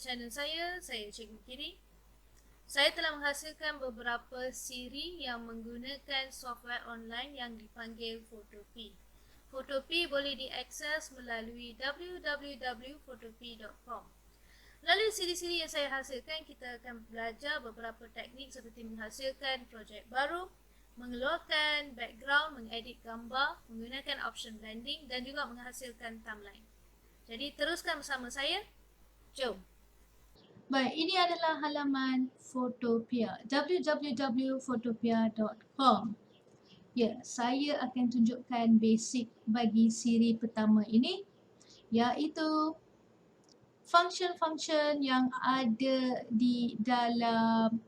channel saya Cikgu Giri. Saya telah menghasilkan beberapa Siri yang menggunakan software online yang dipanggil Photopea. Photopea boleh diakses melalui www.photopea.com. Melalui Siri-Siri yang saya hasilkan, kita akan belajar beberapa teknik seperti menghasilkan projek baru, mengeluarkan background, mengedit gambar, menggunakan option blending dan juga menghasilkan timeline. Jadi teruskan bersama saya. Jom. Baik, ini adalah halaman Photopea, www.photopea.com. Ya, saya akan tunjukkan basic bagi siri pertama ini, iaitu function-function yang ada di dalam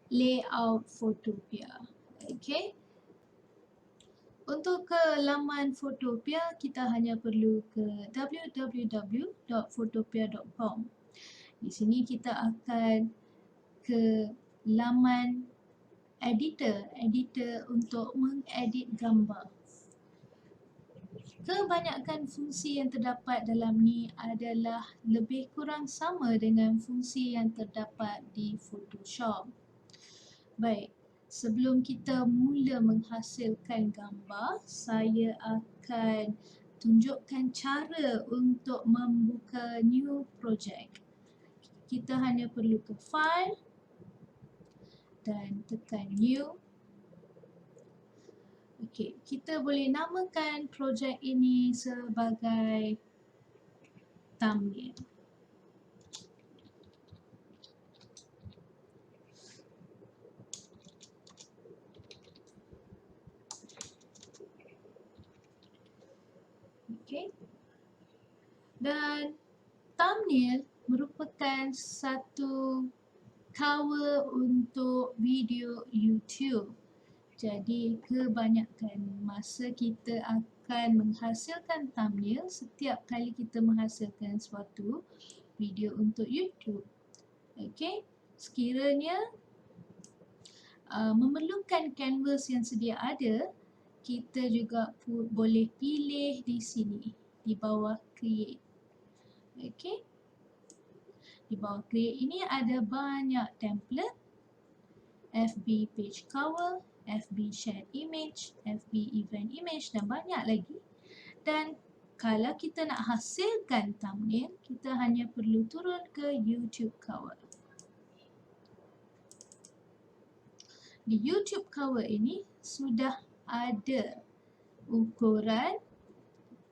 layout Photopea. Okey. Untuk ke laman Photopea, kita hanya perlu ke www.photopea.com. Di sini kita akan ke laman editor untuk mengedit gambar. Kebanyakan fungsi yang terdapat dalam ni adalah lebih kurang sama dengan fungsi yang terdapat di Photoshop. Baik, sebelum kita mula menghasilkan gambar, saya akan tunjukkan cara untuk membuka new project. Kita hanya perlu ke file dan tekan new. Okey, kita boleh namakan projek ini sebagai thumbnail. Okey. Dan thumbnail merupakan satu cover untuk video YouTube. Jadi kebanyakan masa kita akan menghasilkan thumbnail setiap kali kita menghasilkan suatu video untuk YouTube. Okey, sekiranya memerlukan canvas yang sedia ada, kita juga boleh pilih di sini di bawah create. Okey. Di bawah create ini ada banyak template, FB page cover, FB shared image, FB event image dan banyak lagi. Dan kalau kita nak hasilkan thumbnail, kita hanya perlu turun ke YouTube cover. Di YouTube cover ini sudah ada ukuran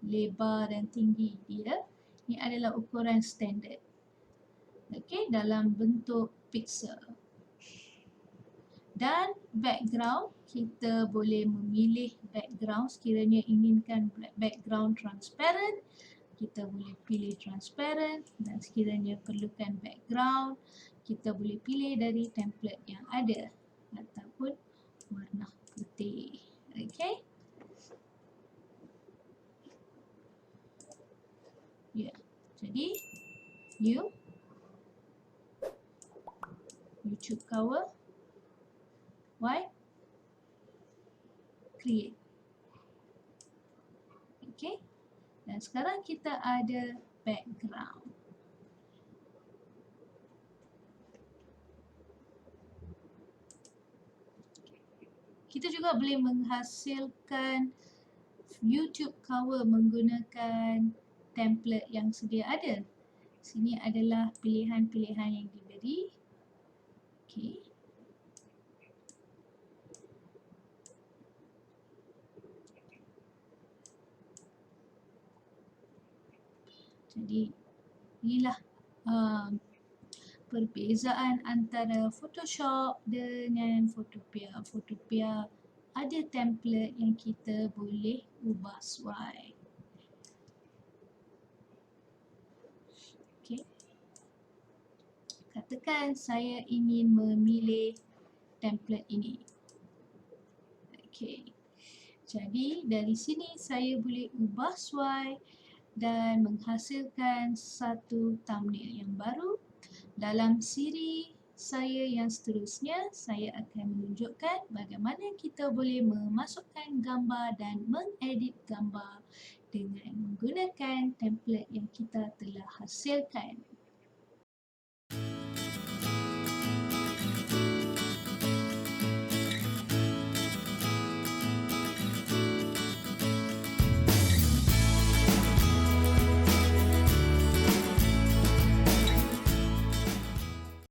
lebar dan tinggi dia. Ini adalah ukuran standard. Okey, dalam bentuk pixel. Dan background, kita boleh memilih background sekiranya inginkan background transparent, kita boleh pilih transparent, dan sekiranya perlukan background, kita boleh pilih dari template yang ada ataupun warna putih. Okey. Ya. Jadi new YouTube cover, white, create. Okey. Dan sekarang kita ada background. Kita juga boleh menghasilkan YouTube cover menggunakan template yang sedia ada. Sini adalah pilihan-pilihan yang diberi. Okey. Jadi inilah perbezaan antara Photoshop dengan Photopea. Photopea ada template yang kita boleh ubah sesuai. Okey. Katakan saya ingin memilih template ini. Okey. Jadi dari sini saya boleh ubah sesuai dan menghasilkan satu thumbnail yang baru. Dalam siri saya yang seterusnya, saya akan menunjukkan bagaimana kita boleh memasukkan gambar dan mengedit gambar dengan menggunakan template yang kita telah hasilkan.